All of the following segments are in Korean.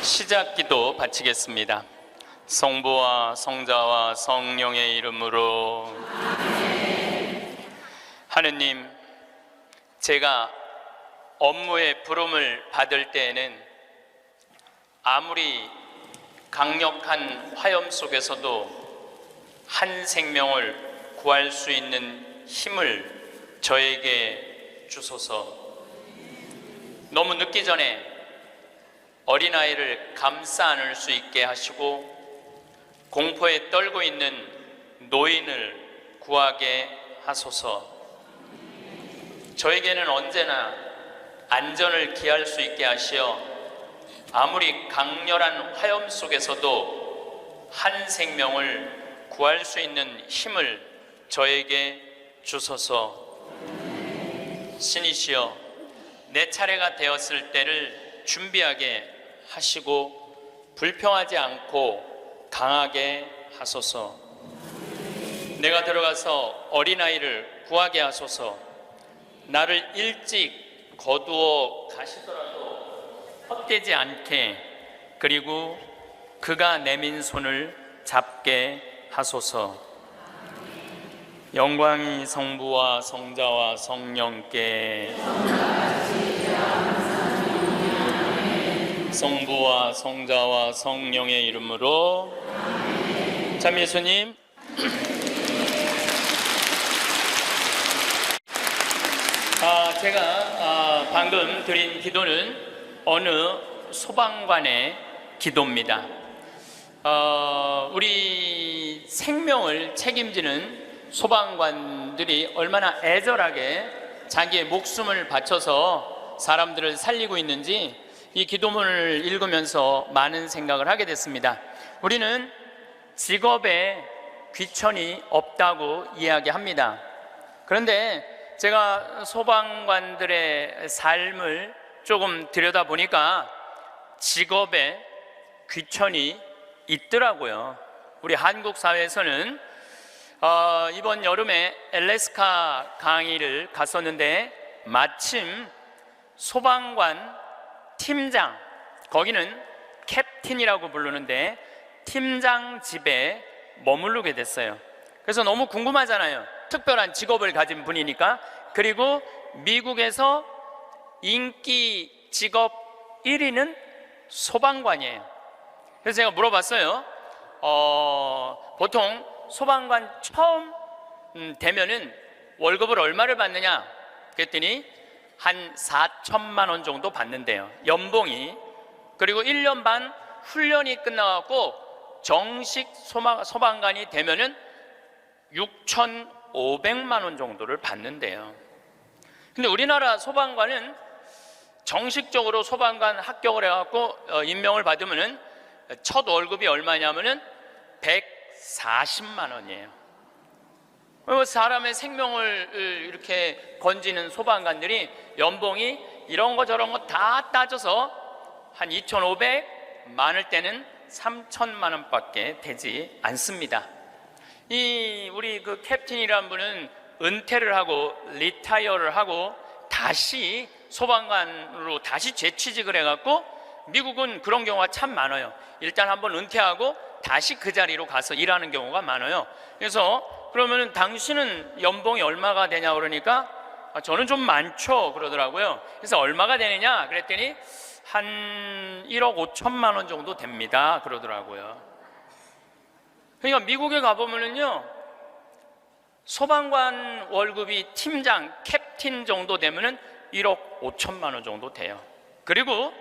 시작기도 바치겠습니다. 성부와 성자와 성령의 이름으로. 하느님, 제가 업무의 부름을 받을 때에는 아무리 강력한 화염 속에서도 한 생명을 구할 수 있는 힘을 저에게 주소서. 너무 늦기 전에 어린아이를 감싸 안을 수 있게 하시고 공포에 떨고 있는 노인을 구하게 하소서. 저에게는 언제나 안전을 기할 수 있게 하시어 아무리 강렬한 화염 속에서도 한 생명을 구할 수 있는 힘을 저에게 주소서. 신이시여, 내 차례가 되었을 때를 준비하게 하시고 불평하지 않고 강하게 하소서. 내가 들어가서 어린아이를 구하게 하소서. 나를 일찍 거두어 가시더라도 헛되지 않게, 그리고 그가 내민 손을 잡게 하소서. 영광이 성부와 성자와 성령께, 성부와 성자와 성령의 이름으로. 참 예수님, 제가 방금 드린 기도는 어느 소방관의 기도입니다. 우리 생명을 책임지는 소방관들이 얼마나 애절하게 자기의 목숨을 바쳐서 사람들을 살리고 있는지 이 기도문을 읽으면서 많은 생각을 하게 됐습니다. 우리는 직업에 귀천이 없다고 이야기합니다. 그런데 제가 소방관들의 삶을 조금 들여다보니까 직업에 귀천이 있더라고요. 우리 한국 사회에서는 이번 여름에 알래스카 강의를 갔었는데 마침 소방관 팀장, 거기는 캡틴이라고 부르는데 팀장 집에 머무르게 됐어요. 그래서 너무 궁금하잖아요. 특별한 직업을 가진 분이니까. 그리고 미국에서 인기 직업 1위는 소방관이에요. 그래서 제가 물어봤어요. 보통 소방관 처음 되면은 월급을 얼마를 받느냐? 그랬더니 한 4천만 원 정도 받는데요, 연봉이. 그리고 1년 반 훈련이 끝나갖고 정식 소방관이 되면은 6,500만 원 정도를 받는데요. 근데 우리나라 소방관은 정식적으로 소방관 합격을 해갖고 임명을 받으면은 첫 월급이 얼마냐면은 140만 원이에요. 사람의 생명을 이렇게 건지는 소방관들이 연봉이 이런 거 저런 거 다 따져서 한 2,500, 많을 때는 3천만 원밖에 되지 않습니다. 우리 그 캡틴이라는 분은 은퇴를 하고 리타이어를 하고 다시 소방관으로 다시 재취직을 해갖고, 미국은 그런 경우가 참 많아요. 일단 한번 은퇴하고 다시 그 자리로 가서 일하는 경우가 많아요. 그래서 그러면은 당신은 연봉이 얼마가 되냐 그러니까 저는 좀 많죠 그러더라고요. 그래서 얼마가 되느냐 그랬더니 한 1억 5천만 원 정도 됩니다 그러더라고요. 그러니까 미국에 가보면은요, 소방관 월급이 팀장, 캡틴 정도 되면은 1억 5천만 원 정도 돼요. 그리고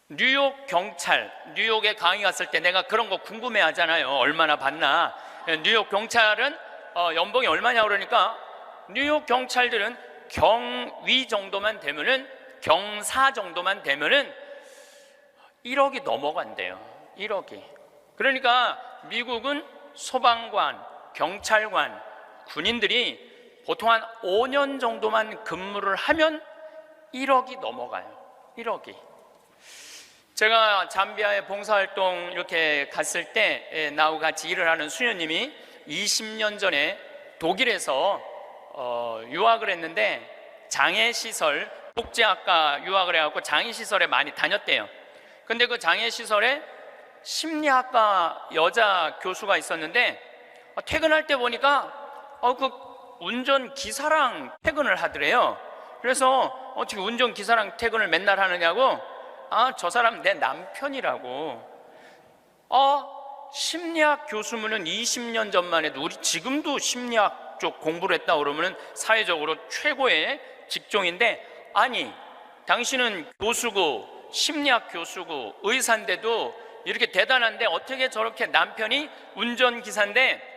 뉴욕 경찰, 뉴욕에 강의 갔을 때 내가 그런 거 궁금해 하잖아요. 얼마나 받나. 뉴욕 경찰은 연봉이 얼마냐 그러니까 뉴욕 경찰들은 경위 정도만 되면은, 경사 정도만 되면은 1억이 넘어간대요. 1억이. 그러니까 미국은 소방관, 경찰관, 군인들이 보통 한 5년 정도만 근무를 하면 1억이 넘어가요. 1억이. 제가 잠비아에 봉사활동 이렇게 갔을 때 나하고 같이 일을 하는 수녀님이 20년 전에 독일에서 유학을 했는데 장애시설, 복지학과 유학을 해갖고 장애시설에 많이 다녔대요. 근데 그 장애시설에 심리학과 여자 교수가 있었는데 퇴근할 때 보니까 그 운전기사랑 퇴근을 하더래요. 그래서 어떻게 운전기사랑 퇴근을 맨날 하느냐고, 저 사람 내 남편이라고. 심리학 교수면은 20년 전만 해도, 우리 지금도 심리학 쪽 공부를 했다 그러면은 사회적으로 최고의 직종인데, 아니 당신은 교수고 심리학 교수고 의사인데도 이렇게 대단한데 어떻게 저렇게 남편이 운전기사인데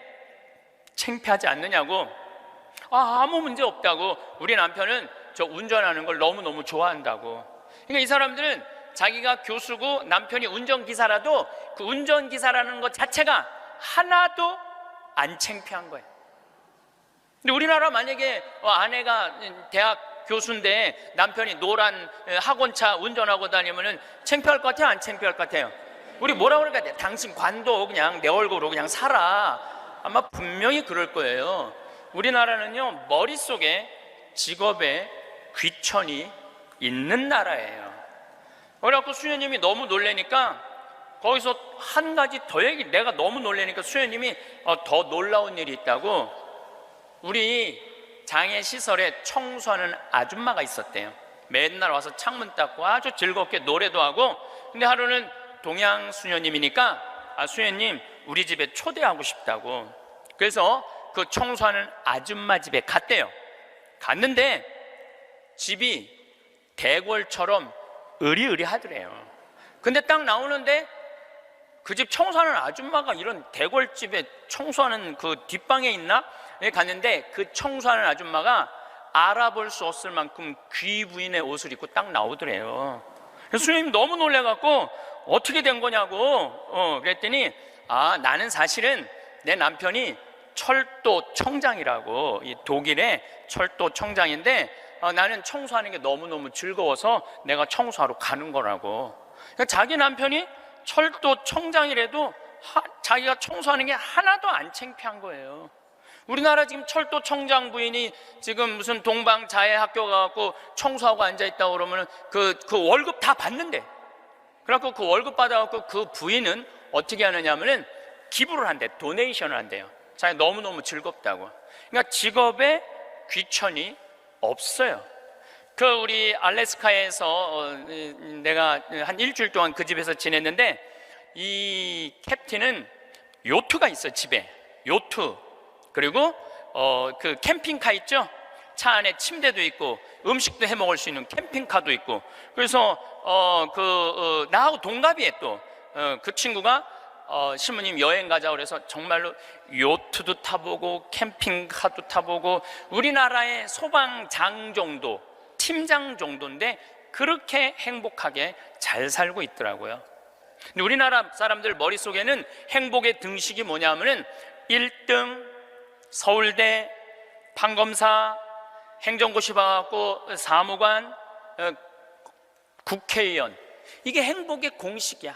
창피하지 않느냐고. 아무 문제 없다고. 우리 남편은 저 운전하는 걸 너무너무 좋아한다고. 그러니까 이 사람들은 자기가 교수고 남편이 운전기사라도 그 운전기사라는 것 자체가 하나도 안 창피한 거예요. 근데 우리나라 만약에 아내가 대학 교수인데 남편이 노란 학원차 운전하고 다니면은 창피할 것 같아요? 안 창피할 것 같아요? 우리 뭐라 그럴까? 당신 관도 그냥 내 얼굴로 그냥 살아. 아마 분명히 그럴 거예요. 우리나라는요, 머릿속에 직업에 귀천이 있는 나라예요. 그래갖고 수녀님이 너무 놀래니까 거기서 한 가지 더 내가 너무 놀래니까 수녀님이 더 놀라운 일이 있다고, 우리 장애시설에 청소하는 아줌마가 있었대요. 맨날 와서 창문 닦고 아주 즐겁게 노래도 하고. 근데 하루는 동양 수녀님이니까 수녀님 우리 집에 초대하고 싶다고. 그래서 그 청소하는 아줌마 집에 갔대요. 갔는데 집이 대궐처럼 으리으리하더래요. 근데 딱 나오는데 그 집 청소하는 아줌마가 이런 대궐집에 청소하는 그 뒷방에 있나? 갔는데 그 청소하는 아줌마가 알아볼 수 없을 만큼 귀부인의 옷을 입고 딱 나오더래요. 그래서 수녀님 너무 놀래갖고 어떻게 된 거냐고 그랬더니 나는 사실은 내 남편이 철도 청장이라고, 이 독일의 철도 청장인데 나는 청소하는 게 너무너무 즐거워서 내가 청소하러 가는 거라고. 그러니까 자기 남편이 철도 청장이라도 자기가 청소하는 게 하나도 안 창피한 거예요. 우리나라 지금 철도 청장 부인이 지금 무슨 동방자애 학교 가갖고 청소하고 앉아있다고 그러면 그 월급 다 받는데, 그래갖고 그 월급 받아갖고 그 부인은 어떻게 하느냐 하면은 기부를 한대, 도네이션을 한대요. 자기 너무너무 즐겁다고. 그러니까 직업에 귀천이 없어요. 그 우리 알래스카에서 내가 한 일주일 동안 그 집에서 지냈는데, 이 캡틴은 요트가 있어요. 집에 요트, 그리고 그 캠핑카 있죠. 차 안에 침대도 있고 음식도 해 먹을 수 있는 캠핑카도 있고. 그래서 나하고 동갑이에요. 또 그 친구가 신부님 여행 가자 그래서 정말로 요트도 타보고 캠핑카도 타보고, 우리나라의 소방장 정도, 팀장 정도인데 그렇게 행복하게 잘 살고 있더라고요. 근데 우리나라 사람들 머릿속에는 행복의 등식이 뭐냐면은 1등 서울대, 판검사, 행정고시 봐갖고 사무관, 국회의원, 이게 행복의 공식이야.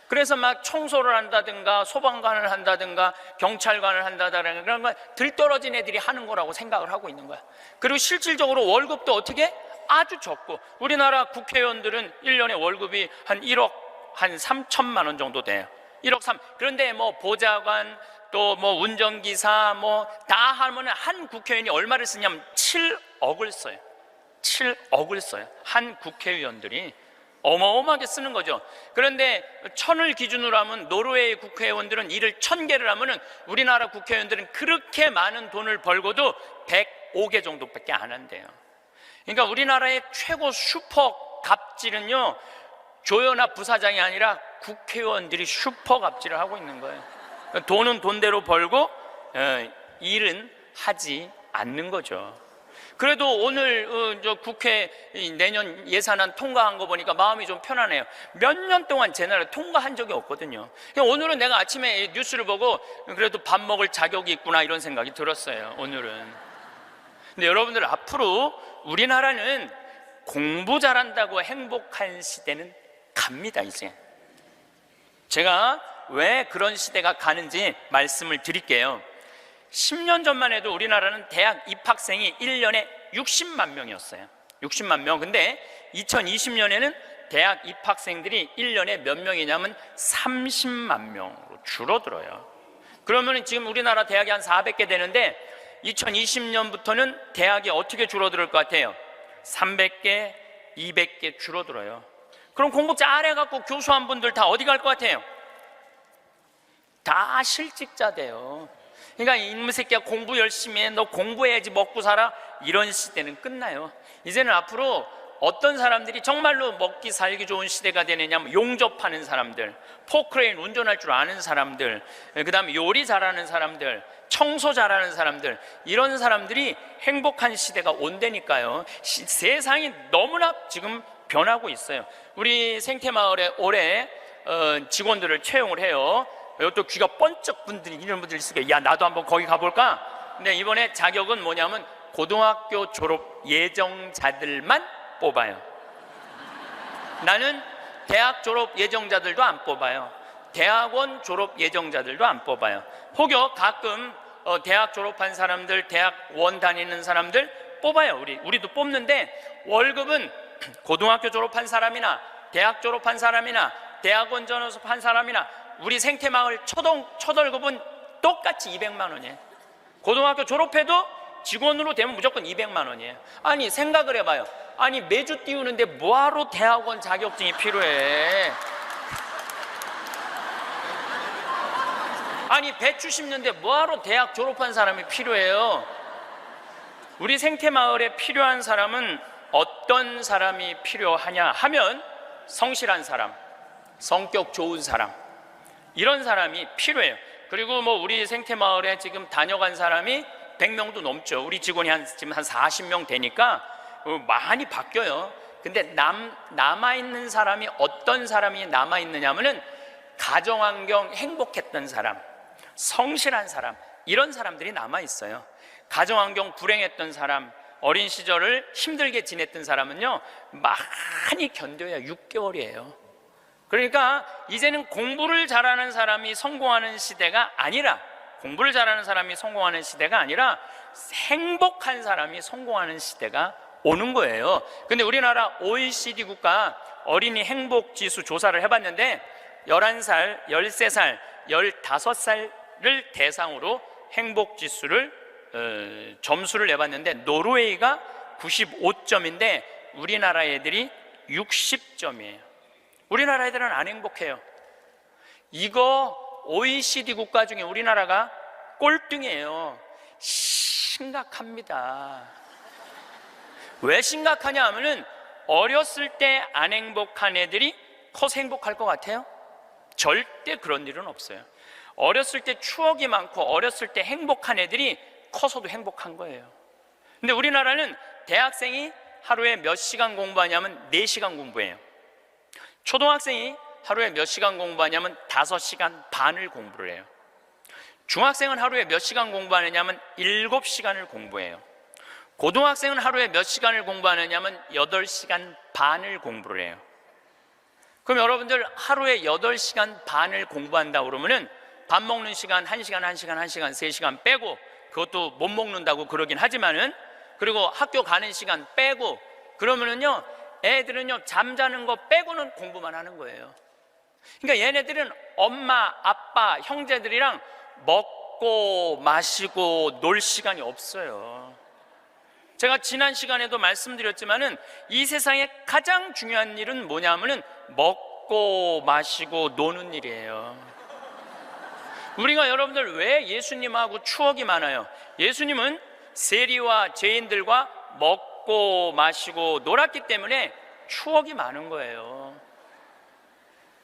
그래서 막 청소를 한다든가 소방관을 한다든가 경찰관을 한다든가 그런 거 들떨어진 애들이 하는 거라고 생각을 하고 있는 거야. 그리고 실질적으로 월급도 어떻게? 아주 적고. 우리나라 국회의원들은 1년에 월급이 한 1억 한 3천만 원 정도 돼요. 1억 3. 그런데 뭐 보좌관 또 뭐 운전기사 뭐 다 하면 한 국회의원이 얼마를 쓰냐면 7억을 써요. 7억을 써요. 한 국회의원들이 어마어마하게 쓰는 거죠. 그런데 1000을 기준으로 하면 노르웨이 국회의원들은 일을 1000개를 하면은 우리나라 국회의원들은 그렇게 많은 돈을 벌고도 105개 정도밖에 안 한대요. 그러니까 우리나라의 최고 슈퍼 갑질은요, 조연아 부사장이 아니라 국회의원들이 슈퍼 갑질을 하고 있는 거예요. 돈은 돈대로 벌고 일은 하지 않는 거죠. 그래도 오늘 저 국회 내년 예산안 통과한 거 보니까 마음이 좀 편하네요. 몇 년 동안 제 나라 통과한 적이 없거든요. 오늘은 내가 아침에 뉴스를 보고 그래도 밥 먹을 자격이 있구나 이런 생각이 들었어요. 오늘은. 근데 여러분들, 앞으로 우리나라는 공부 잘한다고 행복한 시대는 갑니다. 이제 제가 왜 그런 시대가 가는지 말씀을 드릴게요. 10년 전만 해도 우리나라는 대학 입학생이 1년에 60만 명이었어요. 60만 명. 근데 2020년에는 대학 입학생들이 1년에 몇 명이냐면 30만 명으로 줄어들어요. 그러면 지금 우리나라 대학이 한 400개 되는데 2020년부터는 대학이 어떻게 줄어들 것 같아요? 300개, 200개 줄어들어요. 그럼 공부 잘해갖고 교수한 분들 다 어디 갈 것 같아요? 다 실직자 돼요. 그러니까 이놈의 새끼야 공부 열심히 해, 너 공부해야지 먹고 살아, 이런 시대는 끝나요. 이제는 앞으로 어떤 사람들이 정말로 먹기 살기 좋은 시대가 되느냐면 용접하는 사람들, 포크레인 운전할 줄 아는 사람들, 그 다음에 요리 잘하는 사람들, 청소 잘하는 사람들, 이런 사람들이 행복한 시대가 온다니까요. 세상이 너무나 지금 변하고 있어요. 우리 생태마을에 올해 직원들을 채용을 해요. 이것도 귀가 번쩍 분들이 이런 분들이 있을 거예요. 야, 나도 한번 거기 가볼까? 근데 이번에 자격은 뭐냐면 고등학교 졸업 예정자들만 뽑아요. 나는 대학 졸업 예정자들도 안 뽑아요. 대학원 졸업 예정자들도 안 뽑아요. 혹여 가끔 대학 졸업한 사람들, 대학원 다니는 사람들 뽑아요. 우리도 뽑는데 월급은 고등학교 졸업한 사람이나 대학 졸업한 사람이나 대학원 졸업한 사람이나 우리 생태마을 초월급은 똑같이 200만 원이에요. 고등학교 졸업해도 직원으로 되면 무조건 200만 원이에요. 아니 생각을 해봐요. 아니 매주 띄우는데 뭐하러 대학원 자격증이 필요해? 아니 배추 심는데 뭐하러 대학 졸업한 사람이 필요해요? 우리 생태마을에 필요한 사람은 어떤 사람이 필요하냐 하면 성실한 사람, 성격 좋은 사람, 이런 사람이 필요해요. 그리고 뭐 우리 생태마을에 지금 다녀간 사람이 100명도 넘죠. 우리 직원이 지금 한 40명 되니까 많이 바뀌어요. 근데 남아있는 사람이 어떤 사람이 남아있느냐면은 가정환경 행복했던 사람, 성실한 사람, 이런 사람들이 남아있어요. 가정환경 불행했던 사람, 어린 시절을 힘들게 지냈던 사람은요 많이 견뎌야 6개월이에요. 그러니까 이제는 공부를 잘하는 사람이 성공하는 시대가 아니라, 공부를 잘하는 사람이 성공하는 시대가 아니라 행복한 사람이 성공하는 시대가 오는 거예요. 근데 우리나라 OECD 국가 어린이 행복지수 조사를 해봤는데 11살, 13살, 15살을 대상으로 행복지수를 점수를 내봤는데 노르웨이가 95점인데 우리나라 애들이 60점이에요. 우리나라 애들은 안 행복해요. 이거 OECD 국가 중에 우리나라가 꼴등이에요. 심각합니다. 왜 심각하냐 하면은 어렸을 때 안 행복한 애들이 커서 행복할 것 같아요? 절대 그런 일은 없어요. 어렸을 때 추억이 많고 어렸을 때 행복한 애들이 커서도 행복한 거예요. 근데 우리나라는 대학생이 하루에 몇 시간 공부하냐면 4시간 공부해요. 초등학생이 하루에 몇 시간 공부하냐면 5시간 반을 공부를 해요. 중학생은 하루에 몇 시간 공부하느냐면 7시간을 공부해요. 고등학생은 하루에 몇 시간을 공부하느냐면 8시간 반을 공부를 해요. 그럼 여러분들 하루에 8시간 반을 공부한다 그러면은 밥 먹는 시간 1시간, 1시간, 1시간, 3시간 빼고, 그것도 못 먹는다고 그러긴 하지만은, 그리고 학교 가는 시간 빼고, 그러면은요 애들은요 잠자는 거 빼고는 공부만 하는 거예요. 그러니까 얘네들은 엄마, 아빠, 형제들이랑 먹고 마시고 놀 시간이 없어요. 제가 지난 시간에도 말씀드렸지만은 이 세상에 가장 중요한 일은 뭐냐면은 먹고 마시고 노는 일이에요. 우리가 여러분들 왜 예수님하고 추억이 많아요? 예수님은 세리와 죄인들과 먹고 마시고 놀았기 때문에 추억이 많은 거예요.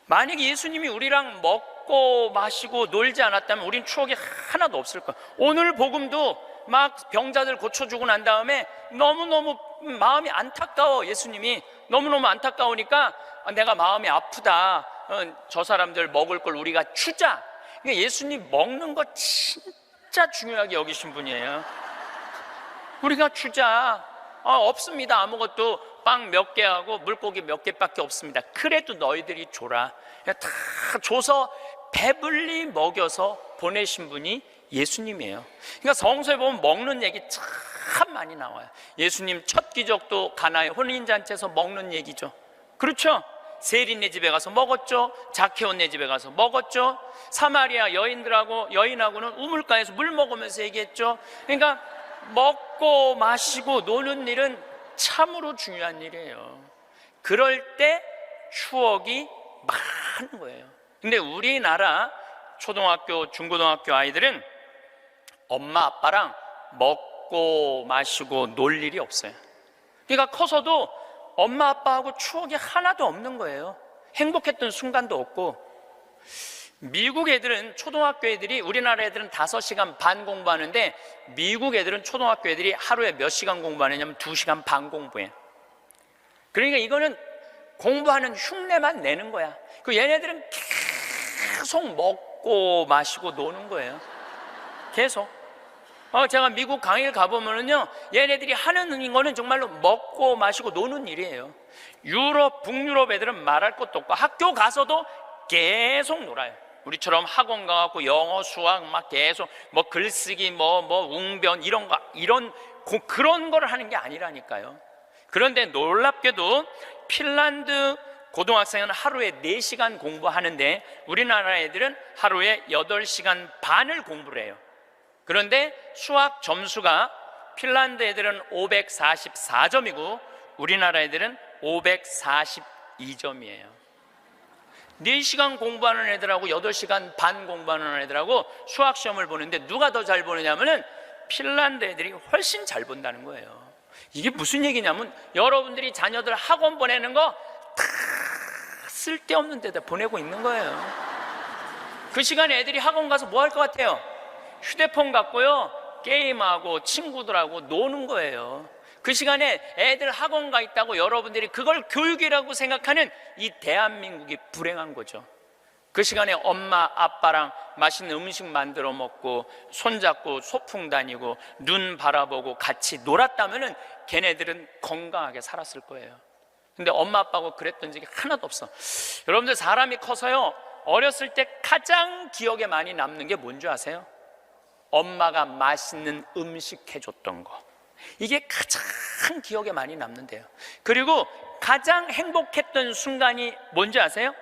만약에 예수님이 우리랑 먹고 마시고 놀지 않았다면 우린 추억이 하나도 없을 거예요. 오늘 복음도 막 병자들 고쳐주고 난 다음에 너무너무 마음이 안타까워. 예수님이 너무너무 안타까우니까 내가 마음이 아프다. 저 사람들 먹을 걸 우리가 주자. 그러니까 예수님 먹는 거 진짜 중요하게 여기신 분이에요. 우리가 주자. 없습니다. 아무것도 빵 몇 개 하고 물고기 몇 개밖에 없습니다. 그래도 너희들이 줘라. 다 줘서 배불리 먹여서 보내신 분이 예수님이에요. 그러니까 성서에 보면 먹는 얘기 참 많이 나와요. 예수님 첫 기적도 가나의 혼인잔치에서 먹는 얘기죠. 그렇죠? 세린네 집에 가서 먹었죠. 자케온네 집에 가서 먹었죠. 사마리아 여인하고는 우물가에서 물 먹으면서 얘기했죠. 그러니까 먹고 마시고 노는 일은 참으로 중요한 일이에요. 그럴 때 추억이 많은 거예요. 근데 우리나라 초등학교, 중고등학교 아이들은 엄마 아빠랑 먹고 마시고 놀 일이 없어요. 그러니까 커서도 엄마 아빠하고 추억이 하나도 없는 거예요. 행복했던 순간도 없고. 미국 애들은, 초등학교 애들이, 우리나라 애들은 5시간 반 공부하는데 미국 애들은 초등학교 애들이 하루에 몇 시간 공부하느냐면 2시간 반 공부해. 그러니까 이거는 공부하는 흉내만 내는 거야. 그 얘네들은 계속 먹고 마시고 노는 거예요. 계속. 제가 미국 강의를 가보면은요, 얘네들이 하는 거는 정말로 먹고 마시고 노는 일이에요. 유럽, 북유럽 애들은 말할 것도 없고 학교 가서도 계속 놀아요. 우리처럼 학원 가갖고 영어, 수학 막 계속 뭐 글쓰기, 뭐 웅변 그런 거를 하는 게 아니라니까요. 그런데 놀랍게도 핀란드 고등학생은 하루에 4시간 공부하는데 우리나라 애들은 하루에 8시간 반을 공부를 해요. 그런데 수학 점수가 핀란드 애들은 544점이고 우리나라 애들은 542점이에요. 4시간 공부하는 애들하고 8시간 반 공부하는 애들하고 수학 시험을 보는데 누가 더 잘 보느냐면은 핀란드 애들이 훨씬 잘 본다는 거예요. 이게 무슨 얘기냐면 여러분들이 자녀들 학원 보내는 거 다 쓸데없는 데다 보내고 있는 거예요. 그 시간에 애들이 학원 가서 뭐 할 것 같아요? 휴대폰 갖고요, 게임하고 친구들하고 노는 거예요. 그 시간에 애들 학원 가 있다고 여러분들이 그걸 교육이라고 생각하는 이 대한민국이 불행한 거죠. 그 시간에 엄마 아빠랑 맛있는 음식 만들어 먹고 손잡고 소풍 다니고 눈 바라보고 같이 놀았다면은 걔네들은 건강하게 살았을 거예요. 근데 엄마 아빠하고 그랬던 적이 하나도 없어. 여러분들 사람이 커서요, 어렸을 때 가장 기억에 많이 남는 게 뭔지 아세요? 엄마가 맛있는 음식 해줬던 거. 이게 가장 기억에 많이 남는데요. 그리고 가장 행복했던 순간이 뭔지 아세요?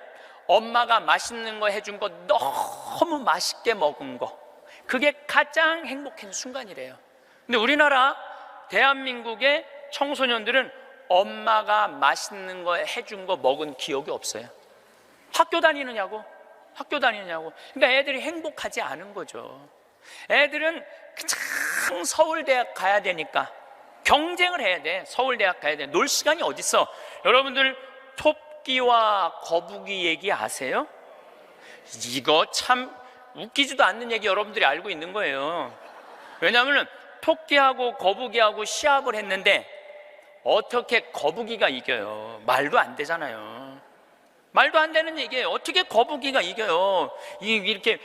엄마가 맛있는 거 해준 거 너무 맛있게 먹은 거. 그게 가장 행복한 순간이래요. 근데 우리나라 대한민국의 청소년들은 엄마가 맛있는 거 해준 거 먹은 기억이 없어요. 학교 다니느냐고. 그러니까 애들이 행복하지 않은 거죠. 애들은 그냥 서울대학 가야 되니까 경쟁을 해야 돼. 서울대학 가야 돼. 놀 시간이 어딨어. 여러분들 토끼와 거북이 얘기 아세요? 이거 참 웃기지도 않는 얘기 여러분들이 알고 있는 거예요. 왜냐하면 토끼하고 거북이하고 시합을 했는데 어떻게 거북이가 이겨요? 말도 안 되잖아요. 말도 안 되는 얘기예요. 어떻게 거북이가 이겨요? 이렇게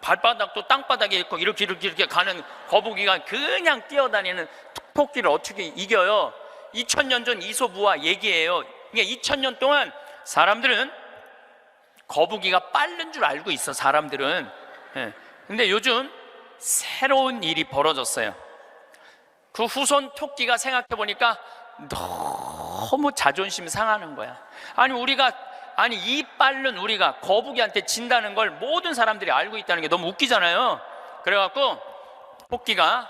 발바닥도 땅바닥에 있고 이렇게 가는 거북이가 그냥 뛰어다니는 토끼를 어떻게 이겨요? 2000년 전 이솝우화 얘기예요. 그러니까 2000년 동안 사람들은 거북이가 빠른 줄 알고 있어, 사람들은. 근데 요즘 새로운 일이 벌어졌어요. 그 후손 토끼가 생각해 보니까 너무 자존심 상하는 거야. 아니 이 빠른 우리가 거북이한테 진다는 걸 모든 사람들이 알고 있다는 게 너무 웃기잖아요. 그래갖고 토끼가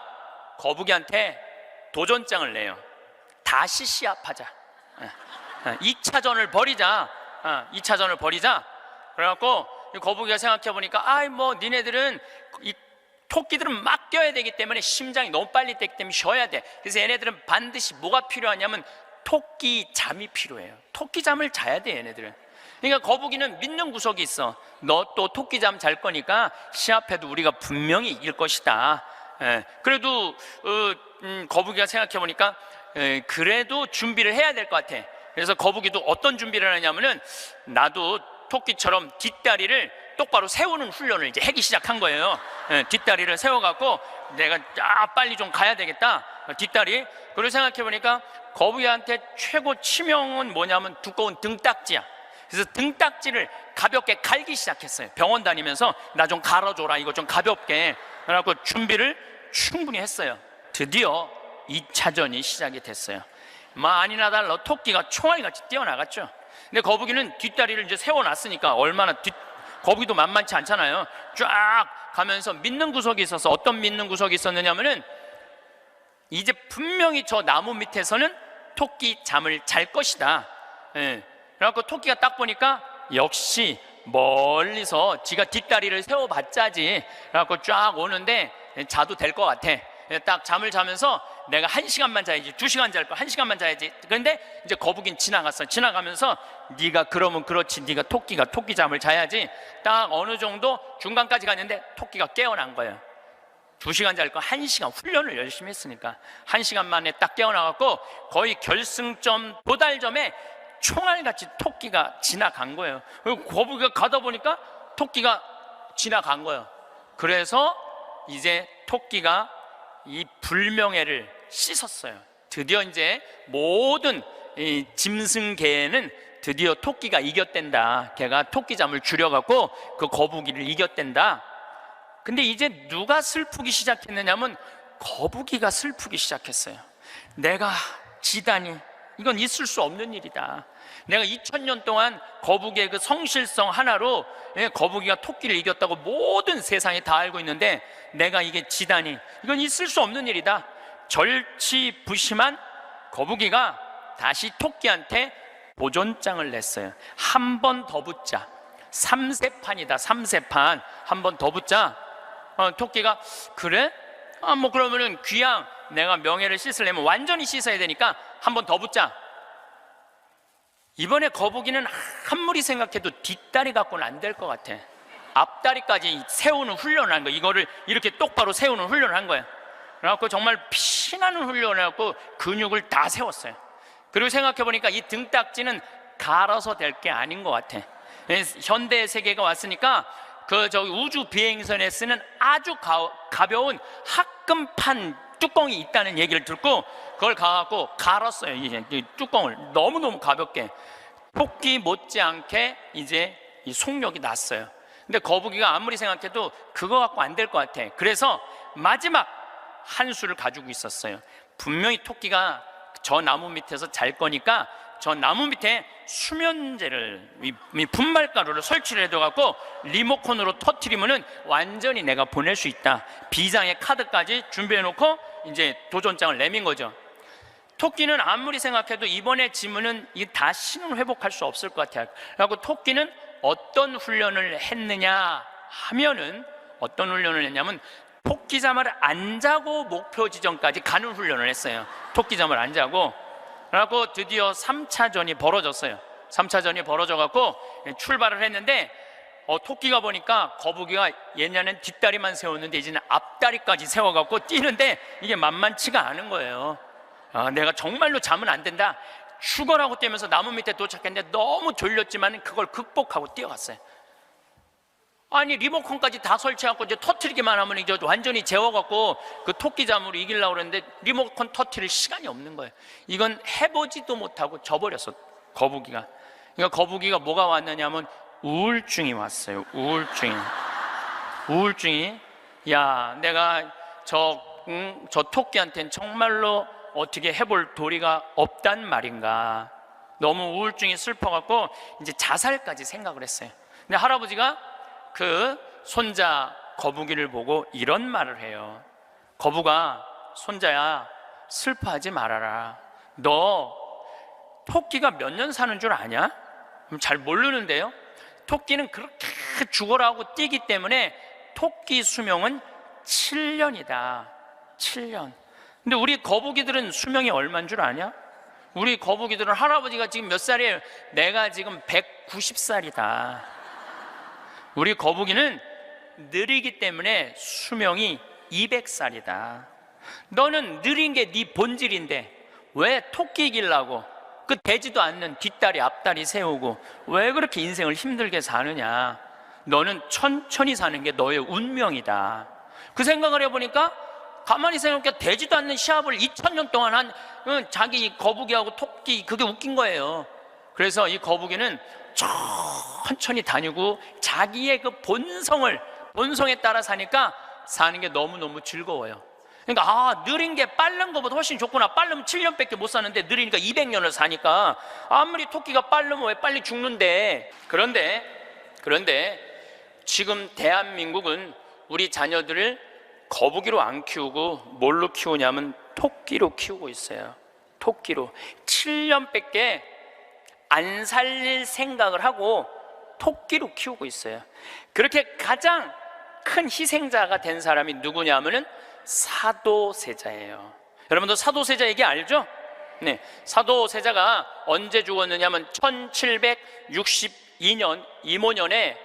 거북이한테 도전장을 내요. 다시 시합하자. 2차전을 벌이자. 2차전을 벌이자. 그래갖고 거북이가 생각해 보니까 니네들은 이 토끼들은 막 뛰어야 되기 때문에 심장이 너무 빨리 뛰기 때문에 쉬어야 돼. 그래서 얘네들은 반드시 뭐가 필요하냐면 토끼 잠이 필요해요. 토끼 잠을 자야 돼, 얘네들은. 그러니까 거북이는 믿는 구석이 있어. 너 또 토끼 잠 잘 거니까 시합해도 우리가 분명히 이길 것이다. 그래도 거북이가 생각해 보니까 그래도 준비를 해야 될 것 같아. 그래서 거북이도 어떤 준비를 하냐면은 나도 토끼처럼 뒷다리를 똑바로 세우는 훈련을 이제 하기 시작한 거예요. 뒷다리를 세워갖고 내가 빨리 좀 가야 되겠다. 뒷다리. 그리고 생각해 보니까 거북이한테 최고 치명은 뭐냐면 두꺼운 등딱지야. 그래서 등딱지를 가볍게 갈기 시작했어요. 병원 다니면서 나 좀 갈아줘라, 이거 좀 가볍게. 그래갖고 준비를 충분히 했어요. 드디어 2차전이 시작이 됐어요. 아니나 달라 토끼가 총알같이 뛰어나갔죠. 근데 거북이는 뒷다리를 이제 세워놨으니까 얼마나 거북이도 만만치 않잖아요. 쫙 가면서 믿는 구석이 있어서, 어떤 믿는 구석이 있었느냐면은 이제 분명히 저 나무 밑에서는 토끼 잠을 잘 것이다. 예. 그래갖고 토끼가 딱 보니까 역시 멀리서 지가 뒷다리를 세워봤자지. 그래갖고 쫙 오는데 자도 될 것 같아. 딱 잠을 자면서 내가 1시간만 자야지, 2시간 잘 거, 1시간만 자야지. 그런데 이제 거북이는 지나갔어. 지나가면서 네가 그러면 그렇지, 네가 토끼가 토끼 잠을 자야지. 딱 어느 정도 중간까지 갔는데 토끼가 깨어난 거예요. 2시간 잘 거 1시간, 훈련을 열심히 했으니까 1시간 만에 딱 깨어나갖고 거의 결승점 도달점에 총알같이 토끼가 지나간 거예요. 그리고 거북이가 가다 보니까 토끼가 지나간 거예요. 그래서 이제 토끼가 이 불명예를 씻었어요. 드디어 이제 모든 이 짐승계에는 드디어 토끼가 이겼댄다. 걔가 토끼잠을 줄여갖고 그 거북이를 이겼댄다. 근데 이제 누가 슬프기 시작했느냐면 거북이가 슬프기 시작했어요. 내가 지다니, 이건 있을 수 없는 일이다. 내가 2000년 동안 거북이의 그 성실성 하나로 거북이가 토끼를 이겼다고 모든 세상이 다 알고 있는데 내가 이게 지다니, 이건 있을 수 없는 일이다. 절치부심한 거북이가 다시 토끼한테 도전장을 냈어요. 한 번 더 붙자. 3세판이다. 3세판. 한 번 더 붙자. 토끼가 그래? 뭐 그러면은 귀양 내가 명예를 씻으려면 완전히 씻어야 되니까 한 번 더 붙자. 이번에 거북이는 아무리 생각해도 뒷다리 갖고는 안 될 것 같아. 앞다리까지 세우는 훈련을 한 거야. 이거를 이렇게 똑바로 세우는 훈련을 한 거야. 그래갖고 정말 피나는 훈련을 해갖고 근육을 다 세웠어요. 그리고 생각해보니까 이 등딱지는 갈아서 될 게 아닌 것 같아. 현대 세계가 왔으니까 그 저기 우주 비행선에 쓰는 아주 가벼운 합금판 뚜껑이 있다는 얘기를 듣고 그걸 가갖고 갈았어요. 이 뚜껑을 너무너무 가볍게. 토끼 못지않게 이제 이 속력이 났어요. 근데 거북이가 아무리 생각해도 그거 갖고 안 될 것 같아. 그래서 마지막 한 수를 가지고 있었어요. 분명히 토끼가 저 나무 밑에서 잘 거니까 저 나무 밑에 수면제를, 이 분말가루를 설치를 해둬갖고 리모컨으로 터트리면은 완전히 내가 보낼 수 있다. 비장의 카드까지 준비해놓고 이제 도전장을 내민 거죠. 토끼는 아무리 생각해도 이번에 지면은 다시는 회복할 수 없을 것 같아요. 그래갖고 토끼는 어떤 훈련을 했느냐 하면은, 어떤 훈련을 했냐면 토끼잠을 안 자고 목표 지점까지 가는 훈련을 했어요. 토끼잠을 안 자고. 그래갖고 드디어 3차전이 벌어졌어요. 3차전이 벌어져갖고 출발을 했는데 토끼가 보니까 거북이가 옛날엔 뒷다리만 세웠는데 이제는 앞다리까지 세워갖고 뛰는데 이게 만만치가 않은 거예요. 내가 정말로 자면 안 된다. 죽어라고 뛰면서 나무 밑에 도착했는데 너무 졸렸지만 그걸 극복하고 뛰어갔어요. 아니 리모컨까지 다 설치하고 이제 터트리기만 하면 이제 완전히 재워갖고 그 토끼잠으로 이기려고 그랬는데 리모컨 터트릴 시간이 없는 거예요. 이건 해보지도 못하고 져버렸어, 거북이가. 그러니까 거북이가 뭐가 왔느냐면 우울증이 왔어요. 우울증이 야, 내가 저 토끼한테는 정말로 어떻게 해볼 도리가 없단 말인가. 너무 우울증이 슬퍼갖고 이제 자살까지 생각을 했어요. 근데 할아버지가 그 손자 거북이를 보고 이런 말을 해요. 거북아, 손자야, 슬퍼하지 말아라. 너 토끼가 몇 년 사는 줄 아냐? 잘 모르는데요. 토끼는 그렇게 죽어라 하고 뛰기 때문에 토끼 수명은 7년이다. 7년. 근데 우리 거북이들은 수명이 얼마인 줄 아냐? 우리 거북이들은 할아버지가 지금 몇 살이에요? 내가 지금 190살이다. 우리 거북이는 느리기 때문에 수명이 200살이다. 너는 느린 게 네 본질인데 왜 토끼 이기려고 그 되지도 않는 뒷다리 앞다리 세우고 왜 그렇게 인생을 힘들게 사느냐. 너는 천천히 사는 게 너의 운명이다. 그 생각을 해보니까 가만히 생각해 되지도 않는 시합을 2000년 동안 한 자기 거북이하고 토끼, 그게 웃긴 거예요. 그래서 이 거북이는 천천히 다니고 자기의 그 본성에 따라 사니까 사는 게 너무너무 즐거워요. 그러니까 느린 게 빠른 것보다 훨씬 좋구나. 빠르면 7년밖에 못 사는데 느리니까 200년을 사니까 아무리 토끼가 빠르면 왜 빨리 죽는데. 그런데 지금 대한민국은 우리 자녀들을 거북이로 안 키우고 뭘로 키우냐면 토끼로 키우고 있어요. 토끼로 7년밖에 안 살릴 생각을 하고 토끼로 키우고 있어요. 그렇게 가장 큰 희생자가 된 사람이 누구냐면은 사도세자예요. 여러분도 사도세자 얘기 알죠? 네, 사도세자가 언제 죽었느냐면 1762년 이모년에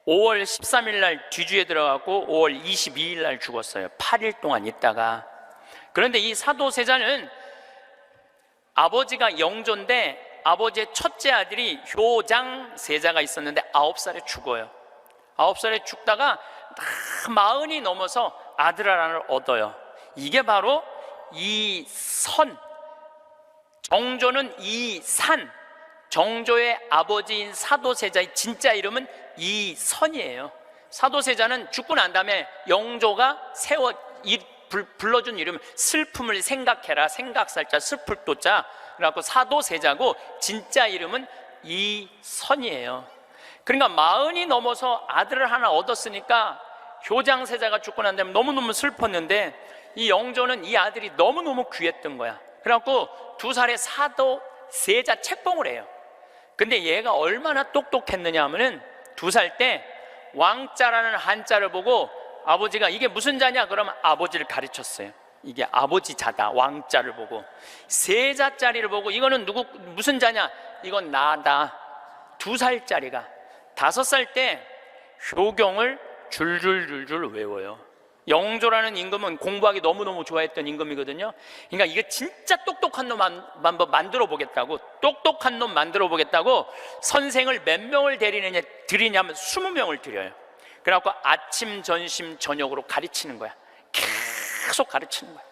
5월 13일 날 뒤주에 들어가고 5월 22일 날 죽었어요. 8일 동안 있다가. 그런데 이 사도세자는 아버지가 영조인데 아버지의 첫째 아들이 효장세자가 있었는데 9살에 죽어요. 9살에 죽다가 40이 넘어서 아들 하나를 얻어요. 이게 바로 이선, 정조는 이산, 정조의 아버지인 사도세자의 진짜 이름은 이선이에요. 사도세자는 죽고 난 다음에 영조가 불러준 이름은 슬픔을 생각해라, 생각살자 슬플도자, 그래갖고 사도세자고 진짜 이름은 이선이에요. 그러니까 40이 넘어서 아들을 하나 얻었으니까 효장세자가 죽고 난 다음에 너무너무 슬펐는데 이 영조는 이 아들이 너무너무 귀했던 거야. 그래갖고 2살에 사도세자 책봉을 해요. 근데 얘가 얼마나 똑똑했느냐 하면은 2살 때 왕자라는 한자를 보고 아버지가 이게 무슨 자냐 그러면 아버지를 가르쳤어요. 이게 아버지 자다. 왕자를 보고 세자짜리를 보고 이거는 무슨 자냐, 이건 나다. 2살짜리가 5살 때 효경을 줄줄줄줄 외워요. 영조라는 임금은 공부하기 너무너무 좋아했던 임금이거든요. 그러니까 이게 진짜 똑똑한 놈 한번 만들어 보겠다고, 똑똑한 놈 만들어 보겠다고 선생을 몇 명을 들이냐면 20명을 들여요. 그래갖고 아침, 점심, 저녁으로 가르치는 거야. 계속 가르치는 거야.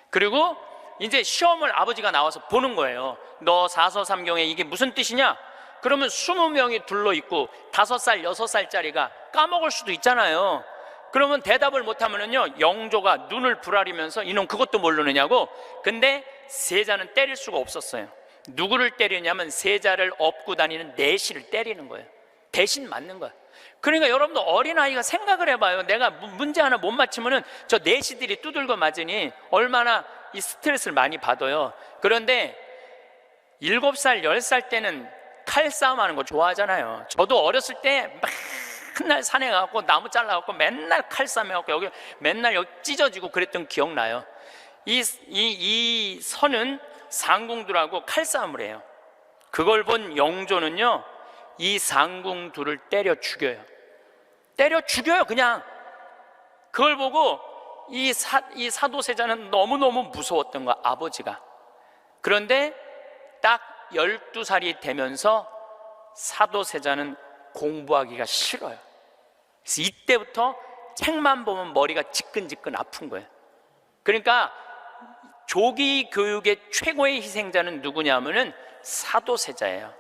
그리고 이제 시험을 아버지가 나와서 보는 거예요. 너 사서삼경에 이게 무슨 뜻이냐? 그러면 20명이 둘러있고 5살, 6살짜리가 까먹을 수도 있잖아요. 그러면 대답을 못하면은요, 영조가 눈을 부라리면서 이놈 그것도 모르느냐고. 근데 세자는 때릴 수가 없었어요. 누구를 때리냐면 세자를 업고 다니는 내시를 때리는 거예요. 대신 맞는 거예요. 그러니까 여러분도 어린아이가 생각을 해봐요. 내가 문제 하나 못 맞추면은 저 내시들이 두들겨 맞으니 얼마나 이 스트레스를 많이 받아요. 그런데 7살, 10살 때는 칼싸움 하는 거 좋아하잖아요. 저도 어렸을 때 맨날 산에 가고 나무 잘라갖고 맨날 칼싸움 해갖고 여기 맨날 여기 찢어지고 그랬던 기억나요. 이 선은 상궁들하고 칼싸움을 해요. 그걸 본 영조는요, 이 상궁들을 때려 죽여요. 그냥. 그걸 보고 이 사도세자는 너무너무 무서웠던 거야, 아버지가. 그런데 딱 12살이 되면서 사도세자는 공부하기가 싫어요. 그래서 이때부터 책만 보면 머리가 지끈지끈 아픈 거예요. 그러니까 조기 교육의 최고의 희생자는 누구냐면은 사도세자예요.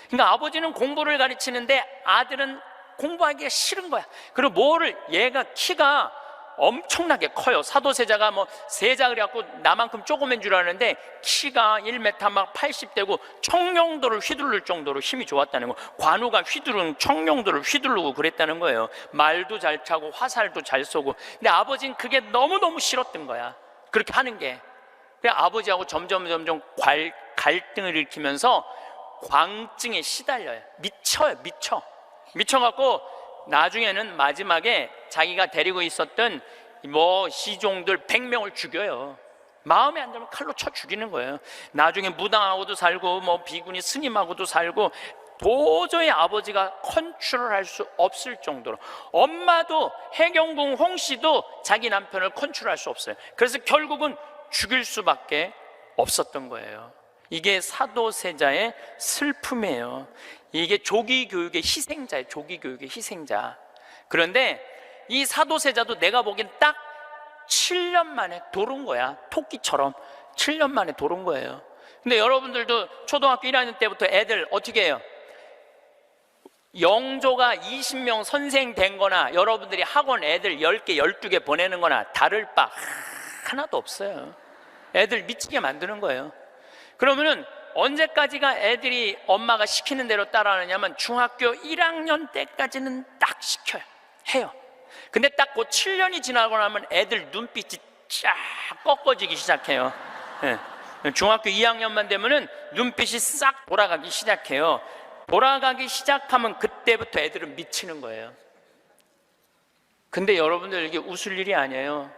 그러니까 아버지는 공부를 가르치는데 아들은 공부하기가 싫은 거야. 그리고 얘가 키가 엄청나게 커요. 사도세자가 세자 그래갖고 나만큼 조그만 줄 아는데 키가 1m 막 80대고 청룡도를 휘두를 정도로 힘이 좋았다는 거. 관우가 청룡도를 휘두르고 그랬다는 거예요. 말도 잘 차고 화살도 잘 쏘고. 근데 아버지는 그게 너무너무 싫었던 거야, 그렇게 하는 게. 그래 아버지하고 점점 갈등을 일으키면서 광증에 시달려요. 미쳐갖고 나중에는 마지막에 자기가 데리고 있었던 시종들 100명을 죽여요. 마음에 안 들면 칼로 쳐 죽이는 거예요. 나중에 무당하고도 살고 비구니 스님하고도 살고 도저히 아버지가 컨트롤할 수 없을 정도로. 엄마도 해경궁 홍씨도 자기 남편을 컨트롤할 수 없어요. 그래서 결국은 죽일 수밖에 없었던 거예요. 이게 사도세자의 슬픔이에요. 이게 조기교육의 희생자예요. 조기교육의 희생자. 그런데 이 사도세자도 내가 보기엔 딱 7년 만에 돌은 거야. 토끼처럼 7년 만에 돌은 거예요. 근데 여러분들도 초등학교 1학년 때부터 애들 어떻게 해요? 영조가 20명 선생 된 거나 여러분들이 학원 애들 10개, 12개 보내는 거나 다를 바 하나도 없어요. 애들 미치게 만드는 거예요. 그러면은 언제까지가 애들이 엄마가 시키는 대로 따라하느냐면 중학교 1학년 때까지는 딱 시켜요. 해요. 근데 딱 그 7년이 지나고 나면 애들 눈빛이 쫙 꺾어지기 시작해요. 네. 중학교 2학년만 되면은 눈빛이 싹 돌아가기 시작해요. 돌아가기 시작하면 그때부터 애들은 미치는 거예요. 근데 여러분들 이게 웃을 일이 아니에요.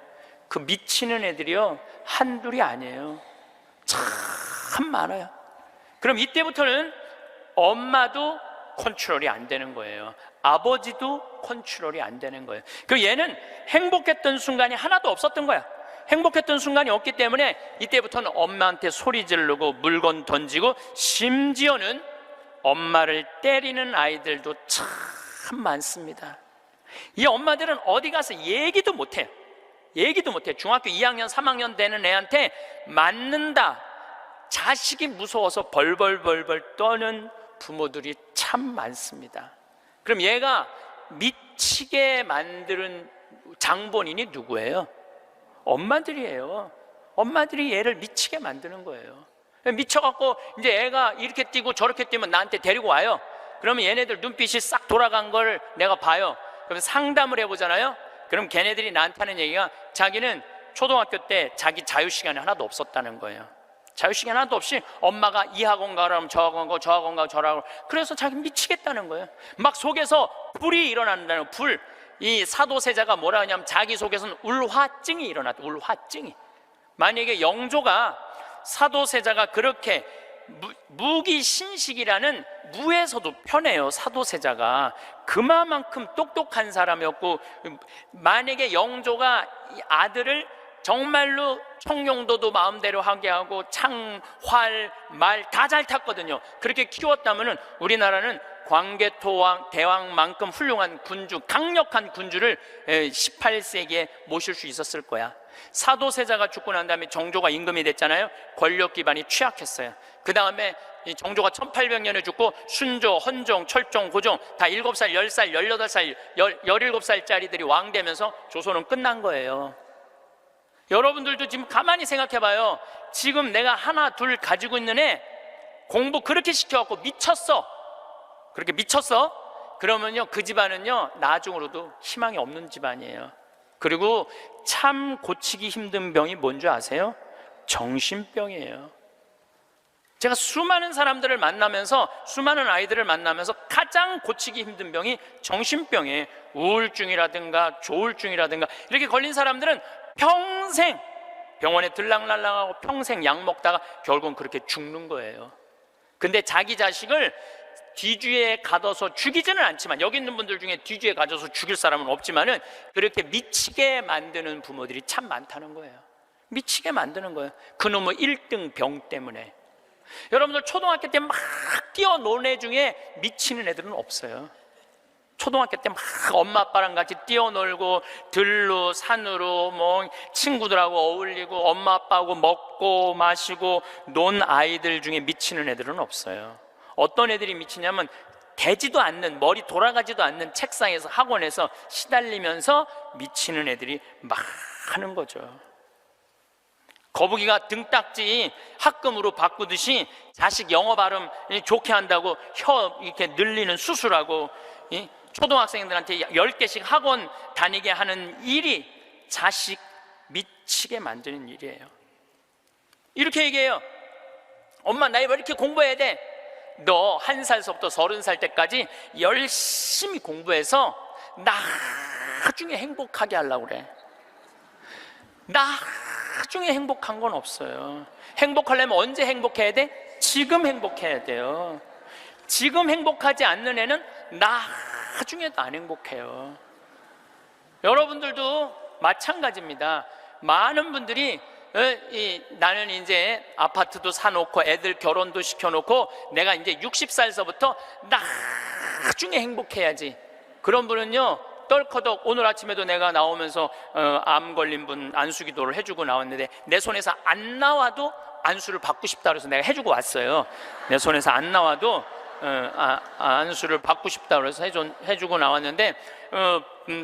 그 미치는 애들이요 한둘이 아니에요. 참 많아요. 그럼 이때부터는 엄마도 컨트롤이 안 되는 거예요. 아버지도 컨트롤이 안 되는 거예요. 그럼 얘는 행복했던 순간이 하나도 없었던 거야. 행복했던 순간이 없기 때문에 이때부터는 엄마한테 소리 지르고 물건 던지고 심지어는 엄마를 때리는 아이들도 참 많습니다. 이 엄마들은 어디 가서 얘기도 못해요. 얘기도 못해. 중학교 2학년 3학년 되는 애한테 맞는다, 자식이 무서워서 벌벌벌벌 떠는 부모들이 참 많습니다. 그럼 얘가 미치게 만드는 장본인이 누구예요? 엄마들이에요. 엄마들이 얘를 미치게 만드는 거예요. 미쳐갖고 이제 애가 이렇게 뛰고 저렇게 뛰면 나한테 데리고 와요. 그러면 얘네들 눈빛이 싹 돌아간 걸 내가 봐요. 그럼 상담을 해보잖아요. 그럼 걔네들이 나한테 하는 얘기가 자기는 초등학교 때 자기 자유시간이 하나도 없었다는 거예요. 자유시간 하나도 없이 엄마가 이 학원 가라면 저 학원 가고 저 학원 가고 저 학원 가고, 그래서 자기 미치겠다는 거예요. 막 속에서 불이 일어난다는 거예요. 불. 이 사도세자가 뭐라 하냐면 자기 속에서는 울화증이 일어났다. 울화증이. 만약에 영조가 사도세자가 그렇게 무기신식이라는 무에서도 편해요. 사도세자가 그만큼 똑똑한 사람이었고, 만약에 영조가 이 아들을 정말로 청룡도도 마음대로 하게 하고 창, 활, 말 다 잘 탔거든요. 그렇게 키웠다면 우리나라는 광개토왕 대왕만큼 훌륭한 군주, 강력한 군주를 18세기에 모실 수 있었을 거야. 사도세자가 죽고 난 다음에 정조가 임금이 됐잖아요. 권력 기반이 취약했어요. 그 다음에 정조가 1800년에 죽고 순조, 헌종, 철종, 고종 다 7살, 10살, 18살, 17살짜리들이 왕 되면서 조선은 끝난 거예요. 여러분들도 지금 가만히 생각해 봐요. 지금 내가 하나 둘 가지고 있는 애 공부 그렇게 시켜갖고 미쳤어. 그렇게 미쳤어? 그러면요 그 집안은요 나중으로도 희망이 없는 집안이에요. 그리고 참 고치기 힘든 병이 뭔지 아세요? 정신병이에요. 제가 수많은 사람들을 만나면서, 수많은 아이들을 만나면서 가장 고치기 힘든 병이 정신병이에요. 우울증이라든가 조울증이라든가 이렇게 걸린 사람들은 평생 병원에 들락날락하고 평생 약 먹다가 결국은 그렇게 죽는 거예요. 근데 자기 자식을 뒤주에 가둬서 죽이지는 않지만, 여기 있는 분들 중에 뒤주에 가둬서 죽일 사람은 없지만은 그렇게 미치게 만드는 부모들이 참 많다는 거예요. 미치게 만드는 거예요. 그놈의 1등 병 때문에. 여러분들 초등학교 때 막 뛰어노는 애 중에 미치는 애들은 없어요. 초등학교 때 막 엄마 아빠랑 같이 뛰어놀고 들로 산으로 뭐 친구들하고 어울리고 엄마 아빠하고 먹고 마시고 논 아이들 중에 미치는 애들은 없어요. 어떤 애들이 미치냐면 되지도 않는, 머리 돌아가지도 않는 책상에서 학원에서 시달리면서 미치는 애들이 많은 거죠. 거북이가 등딱지 합금으로 바꾸듯이 자식 영어 발음 좋게 한다고 혀 이렇게 늘리는 수술하고 초등학생들한테 10개씩 학원 다니게 하는 일이 자식 미치게 만드는 일이에요. 이렇게 얘기해요. 엄마 나 왜 이렇게 공부해야 돼? 너 1살서부터 30살 때까지 열심히 공부해서 나중에 행복하게 하려고 그래. 나중에 행복한 건 없어요. 행복하려면 언제 행복해야 돼? 지금 행복해야 돼요. 지금 행복하지 않는 애는 나중에도 안 행복해요. 여러분들도 마찬가지입니다. 많은 분들이 나는 이제 아파트도 사놓고 애들 결혼도 시켜놓고 내가 이제 60살서부터 나중에 행복해야지. 그런 분은요 떨커덕, 오늘 아침에도 내가 나오면서 암 걸린 분 안수기도를 해주고 나왔는데 내 손에서 안 나와도 안수를 받고 싶다 그래서 내가 해주고 왔어요. 내 손에서 안 나와도 안수를 받고 싶다 그래서 해주고 나왔는데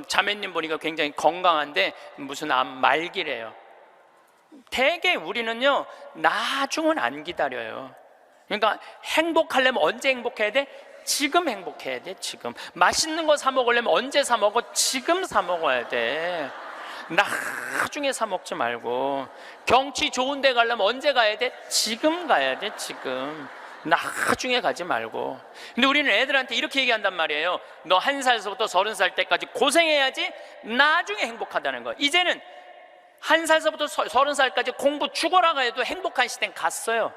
자매님 보니까 굉장히 건강한데 무슨 암 말기래요. 대개 우리는요, 나중은 안 기다려요. 그러니까 행복하려면 언제 행복해야 돼? 지금 행복해야 돼. 지금 맛있는 거 사 먹으려면 언제 사 먹어? 지금 사 먹어야 돼. 나중에 사 먹지 말고. 경치 좋은 데 가려면 언제 가야 돼? 지금 가야 돼. 지금. 나중에 가지 말고. 근데 우리는 애들한테 이렇게 얘기한단 말이에요. 너 1살서부터 30살 때까지 고생해야지 나중에 행복하다는 거야. 이제는 1살서부터 30살까지 공부 죽어라 해도 행복한 시대는 갔어요.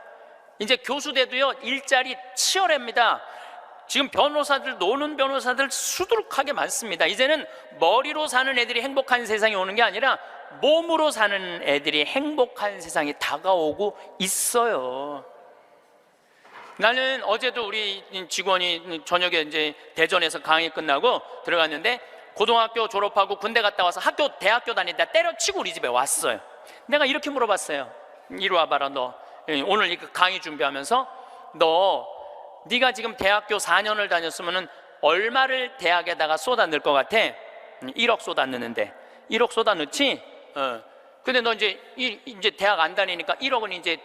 이제 교수 돼도요, 일자리 치열합니다. 지금 변호사들, 노는 변호사들 수두룩하게 많습니다. 이제는 머리로 사는 애들이 행복한 세상이 오는 게 아니라 몸으로 사는 애들이 행복한 세상이 다가오고 있어요. 나는 어제도 우리 직원이 저녁에 이제 대전에서 강의 끝나고 들어갔는데, 고등학교 졸업하고 군대 갔다 와서 대학교 다니다 때려치고 우리 집에 왔어요. 내가 이렇게 물어봤어요. 이리 와봐라, 너 오늘 이 강의 준비하면서 네가 지금 대학교 4년을 다녔으면 얼마를 대학에다가 쏟아 넣을 것 같아? 1억 쏟아 넣는데. 1억 쏟아 넣지? 근데 너 이제 대학 안 다니니까 1억은 이제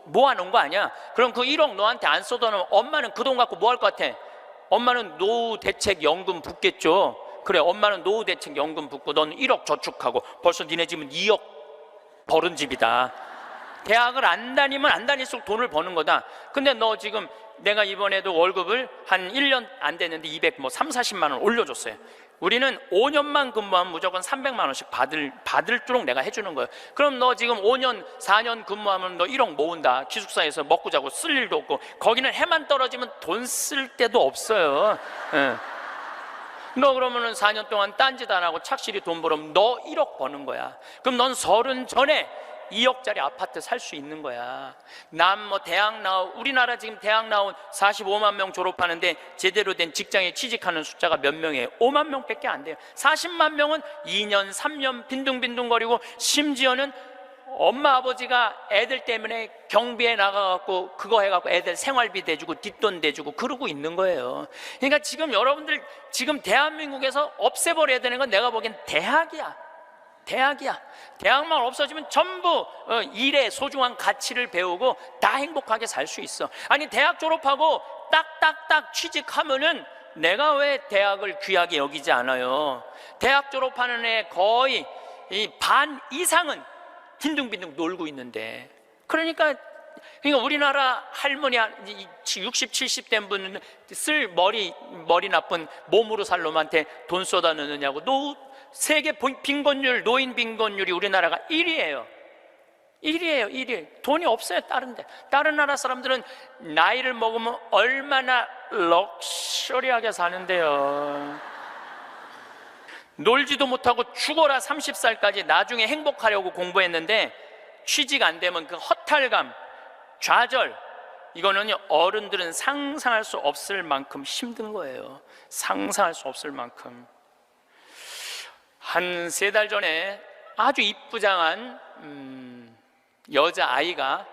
모아놓은 거 아니야? 그럼 그 1억 너한테 안 쏟아 놓으면 엄마는 그 돈 갖고 뭐 할 것 같아? 엄마는 노후대책연금 붓겠죠. 그래, 엄마는 노후대책연금 붓고 넌 1억 저축하고 벌써 니네 집은 2억 벌은 집이다. 대학을 안 다니면 안 다닐수록 돈을 버는 거다. 근데 너 지금 내가 이번에도 월급을 한 1년 안 됐는데 340만 원 올려줬어요. 우리는 5년만 근무하면 무조건 300만 원씩 받을도록 내가 해주는 거예요. 그럼 너 지금 5년, 4년 근무하면 너 1억 모은다. 기숙사에서 먹고 자고 쓸 일도 없고, 거기는 해만 떨어지면 돈 쓸 데도 없어요. 너 그러면은 4년 동안 딴짓 안 하고 착실히 돈 벌으면 너 1억 버는 거야. 그럼 넌 30 전에 2억짜리 아파트 살 수 있는 거야. 우리나라 지금 대학 나온 45만 명 졸업하는데 제대로 된 직장에 취직하는 숫자가 몇 명이에요? 5만 명밖에 안 돼요. 40만 명은 2년, 3년 빈둥빈둥거리고, 심지어는 엄마 아버지가 애들 때문에 경비에 나가갖고 그거 해갖고 애들 생활비 대주고 뒷돈 대주고 그러고 있는 거예요. 그러니까 지금 여러분들 지금 대한민국에서 없애버려야 되는 건 내가 보기엔 대학이야. 대학만 없어지면 전부 일의 소중한 가치를 배우고 다 행복하게 살 수 있어. 아니, 대학 졸업하고 딱딱딱 취직하면은 내가 왜 대학을 귀하게 여기지 않아요? 대학 졸업하는 애 거의 반 이상은 빈둥빈둥 놀고 있는데. 그러니까 우리나라 할머니 60, 70 된 분은 쓸 머리 나쁜 몸으로 살 놈한테 돈 쏟아 넣느냐고. 세계 빈곤율, 노인 빈곤율이 우리나라가 1위예요. 1위. 돈이 없어요. 다른 나라 사람들은 나이를 먹으면 얼마나 럭셔리하게 사는데요. 놀지도 못하고 죽어라 30살까지 나중에 행복하려고 공부했는데 취직 안 되면 그 허탈감, 좌절, 이거는 어른들은 상상할 수 없을 만큼 힘든 거예요. 상상할 수 없을 만큼. 한 3달 전에 아주 이쁘장한 여자아이가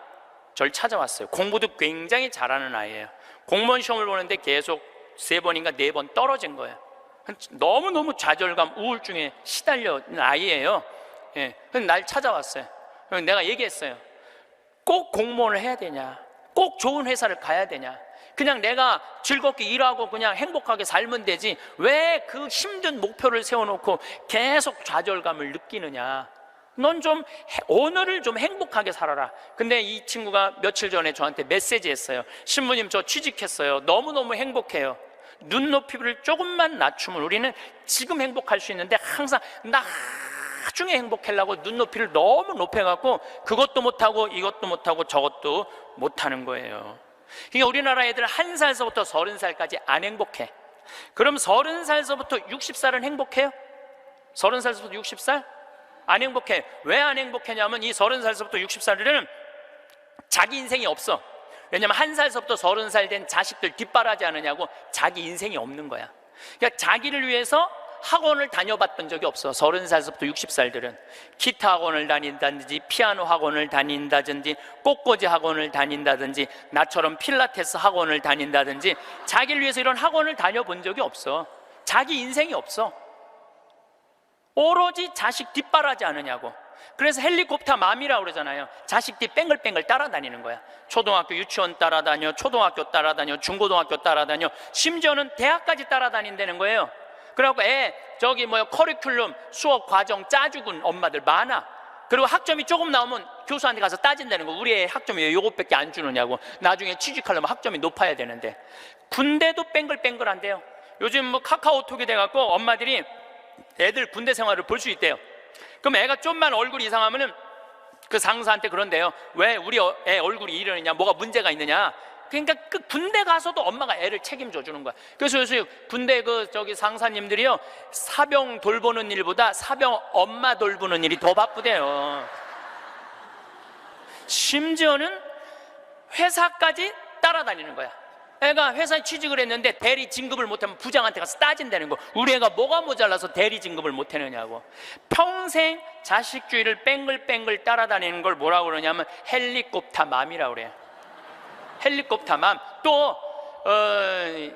절 찾아왔어요. 공부도 굉장히 잘하는 아이예요. 공무원 시험을 보는데 계속 3번인가 4번 떨어진 거예요. 너무너무 좌절감, 우울증에 시달려있는 아이예요. 그래서 날 찾아왔어요. 그래서 내가 얘기했어요. 꼭 공무원을 해야 되냐? 꼭 좋은 회사를 가야 되냐? 그냥 내가 즐겁게 일하고 그냥 행복하게 살면 되지 왜 그 힘든 목표를 세워놓고 계속 좌절감을 느끼느냐? 넌 좀 오늘을 좀 행복하게 살아라. 근데 이 친구가 며칠 전에 저한테 메시지 했어요. 신부님, 저 취직했어요. 너무너무 행복해요. 눈높이를 조금만 낮추면 우리는 지금 행복할 수 있는데 항상 나중에 행복하려고 눈높이를 너무 높여갖고 그것도 못하고 이것도 못하고 저것도 못하는 거예요. 그러니까 우리나라 애들 1살서부터 30살까지 안 행복해. 그럼 30살서부터 60살은 행복해요? 30살서부터 60살? 안 행복해. 왜 안 행복하냐면 이 30살서부터 60살들은 자기 인생이 없어. 왜냐면 1살서부터 30살 된 자식들 뒷바라지 않으냐고 자기 인생이 없는 거야. 그러니까 자기를 위해서 학원을 다녀봤던 적이 없어. 30살서부터 60살들은 기타 학원을 다닌다든지 피아노 학원을 다닌다든지 꽃꽂이 학원을 다닌다든지 나처럼 필라테스 학원을 다닌다든지 자기를 위해서 이런 학원을 다녀본 적이 없어. 자기 인생이 없어. 오로지 자식 뒷바라지 않으냐고. 그래서 헬리콥터 맘이라고 그러잖아요. 자식들이 뺑글뺑글 따라다니는 거야. 초등학교 유치원 따라다녀, 초등학교 따라다녀, 중고등학교 따라다녀, 심지어는 대학까지 따라다닌다는 거예요. 그래갖고 커리큘럼 수업 과정 짜주군 엄마들 많아. 그리고 학점이 조금 나오면 교수한테 가서 따진다는 거. 우리 애 학점이 왜 요것밖에 안 주느냐고. 나중에 취직하려면 학점이 높아야 되는데. 군대도 뺑글뺑글한데요. 요즘 뭐 카카오톡이 돼갖고 엄마들이 애들 군대 생활을 볼 수 있대요. 그럼 애가 좀만 얼굴이 이상하면은 그 상사한테 그런대요. 왜 우리 애 얼굴이 이러느냐, 뭐가 문제가 있느냐. 그러니까 그 군대 가서도 엄마가 애를 책임져 주는 거야. 그래서 요새 군대 상사님들이요, 사병 돌보는 일보다 사병 엄마 돌보는 일이 더 바쁘대요. 심지어는 회사까지 따라다니는 거야. 애가 회사에 취직을 했는데 대리 진급을 못하면 부장한테 가서 따진다는 거. 우리 애가 뭐가 모자라서 대리 진급을 못하느냐고. 평생 자식주의를 뺑글뺑글 따라다니는 걸 뭐라고 그러냐면 헬리콥터 맘이라고 그래요. 헬리콥터 맘. 또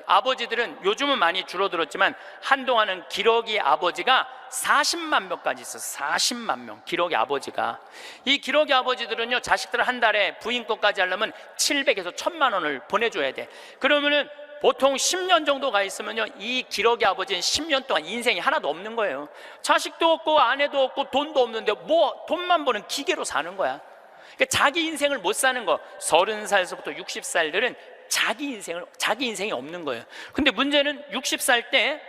아버지들은 요즘은 많이 줄어들었지만 한동안은 기러기 아버지가 40만 명까지 있었어요. 40만 명 기러기 아버지가. 이 기러기 아버지들은요, 자식들 한 달에 부인 것까지 하려면 700에서 1000만 원을 보내줘야 돼. 그러면은 보통 10년 정도 가 있으면요, 이 기러기 아버지는 10년 동안 인생이 하나도 없는 거예요. 자식도 없고 아내도 없고 돈도 없는데 뭐 돈만 버는 기계로 사는 거야. 그러니까 자기 인생을 못 사는 거. 30살서부터 60살들은 자기 인생이 없는 거예요. 근데 문제는 60살 때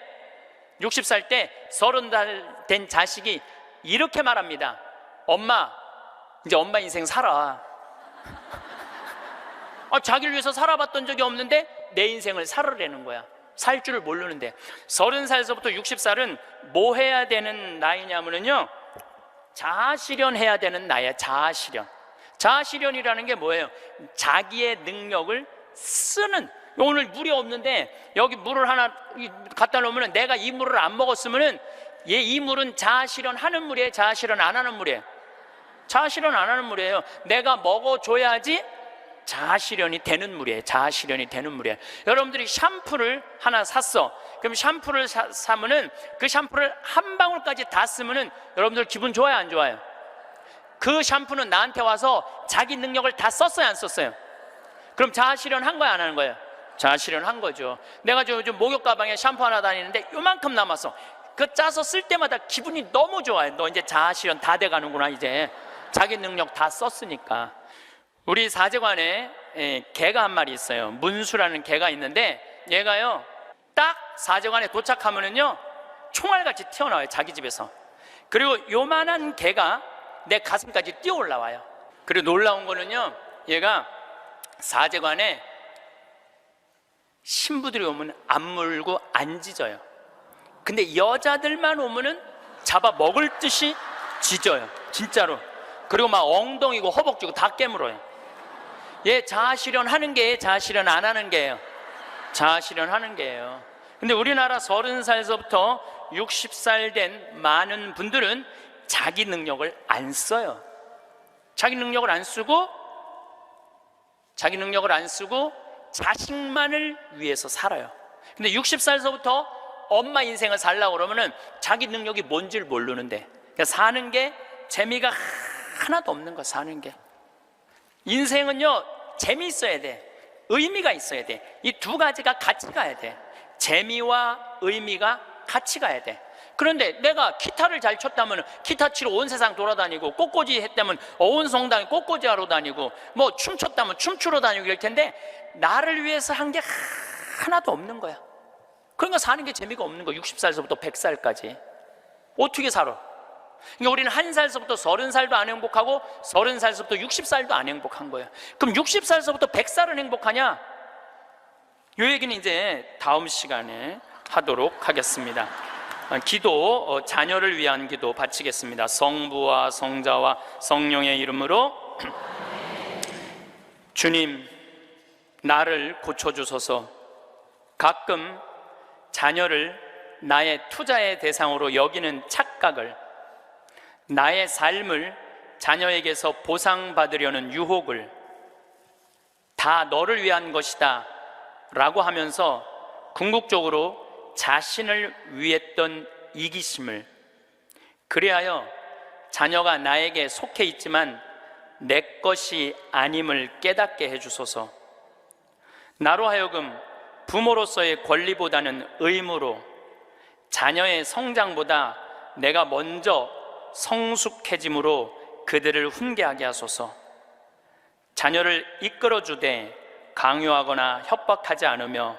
30살 된 자식이 이렇게 말합니다. 엄마, 이제 엄마 인생 살아. 자기를 위해서 살아봤던 적이 없는데 내 인생을 살으라는 거야. 살 줄을 모르는데. 30살서부터 60살은 뭐 해야 되는 나이냐면요, 자아실현해야 되는 나이야. 자아실현이라는 게 뭐예요? 자기의 능력을 쓰는. 오늘 물이 없는데 여기 물을 하나 갖다 놓으면 내가 이 물을 안 먹었으면은 이 물은 자아실현하는 물이에요? 자아실현 안 하는 물이에요? 자아실현 안 하는 물이에요. 내가 먹어줘야지 자아실현이 되는 물이에요. 자아실현이 되는 물이에요. 여러분들이 샴푸를 하나 샀어. 그럼 샴푸를 사면은 그 샴푸를 한 방울까지 다 쓰면은 여러분들 기분 좋아요, 안 좋아요? 그 샴푸는 나한테 와서 자기 능력을 다 썼어요, 안 썼어요? 그럼 자아실현한 거야, 안 하는 거예요? 자아실현한 거죠. 내가 요즘 목욕 가방에 샴푸 하나 다니는데 요만큼 남았어. 그 짜서 쓸 때마다 기분이 너무 좋아요. 너 이제 자아실현 다 돼가는구나. 이제 자기 능력 다 썼으니까. 우리 사제관에 개가 한 마리 있어요. 문수라는 개가 있는데 얘가요, 딱 사제관에 도착하면은요, 총알같이 튀어나와요, 자기 집에서. 그리고 요만한 개가 내 가슴까지 뛰어 올라와요. 그리고 놀라운 거는요, 얘가 사제관에 신부들이 오면 안 물고 안 짖어요. 근데 여자들만 오면은 잡아 먹을 듯이 짖어요, 진짜로. 그리고 막 엉덩이고 허벅지고 다 깨물어요. 얘 자아실현 하는 게 자아실현 안 하는 게예요. 자아실현 하는 게예요. 근데 우리나라 30살서부터 60살 된 많은 분들은 자기 능력을 안 써요. 자기 능력을 안 쓰고 자식만을 위해서 살아요. 근데 60살서부터 엄마 인생을 살려고 그러면은 자기 능력이 뭔지를 모르는데, 그러니까 사는 게 재미가 하나도 없는 거야. 사는 게. 인생은요, 재미있어야 돼. 의미가 있어야 돼. 이 두 가지가 같이 가야 돼. 재미와 의미가 같이 가야 돼. 그런데 내가 기타를 잘 쳤다면 기타 치러 온 세상 돌아다니고, 꽃꽂이 했다면 온 성당에 꽃꽂이 하러 다니고, 뭐 춤췄다면 춤추러 다니고 이럴 텐데 나를 위해서 한 게 하나도 없는 거야. 그러니까 사는 게 재미가 없는 거야. 60살서부터 100살까지 어떻게 살아? 그러니까 우리는 1살서부터 30살도 안 행복하고 30살서부터 60살도 안 행복한 거예요. 그럼 60살서부터 100살은 행복하냐? 이 얘기는 이제 다음 시간에 하도록 하겠습니다. 기도, 자녀를 위한 기도 바치겠습니다. 성부와 성자와 성령의 이름으로. 주님, 나를 고쳐주소서. 가끔 자녀를 나의 투자의 대상으로 여기는 착각을, 나의 삶을 자녀에게서 보상받으려는 유혹을 다 너를 위한 것이다 라고 하면서 궁극적으로 자신을 위했던 이기심을, 그리하여 자녀가 나에게 속해 있지만 내 것이 아님을 깨닫게 해주소서. 나로 하여금 부모로서의 권리보다는 의무로, 자녀의 성장보다 내가 먼저 성숙해짐으로 그들을 훈계하게 하소서. 자녀를 이끌어주되 강요하거나 협박하지 않으며,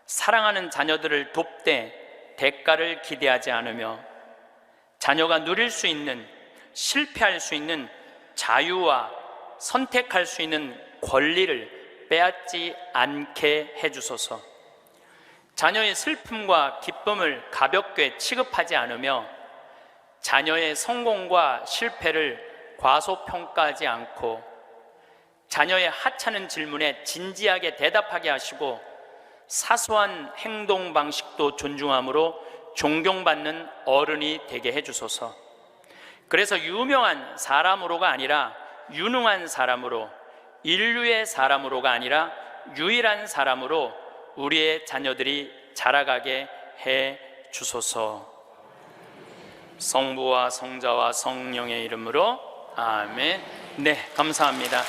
사랑하는 자녀들을 돕되 대가를 기대하지 않으며, 자녀가 누릴 수 있는, 실패할 수 있는 자유와 선택할 수 있는 권리를 빼앗지 않게 해주소서. 자녀의 슬픔과 기쁨을 가볍게 취급하지 않으며, 자녀의 성공과 실패를 과소평가하지 않고, 자녀의 하찮은 질문에 진지하게 대답하게 하시고, 사소한 행동 방식도 존중함으로 존경받는 어른이 되게 해주소서. 그래서 유명한 사람으로가 아니라 유능한 사람으로, 인류의 사람으로가 아니라 유일한 사람으로 우리의 자녀들이 자라가게 해 주소서. 성부와 성자와 성령의 이름으로 아멘. 네, 감사합니다.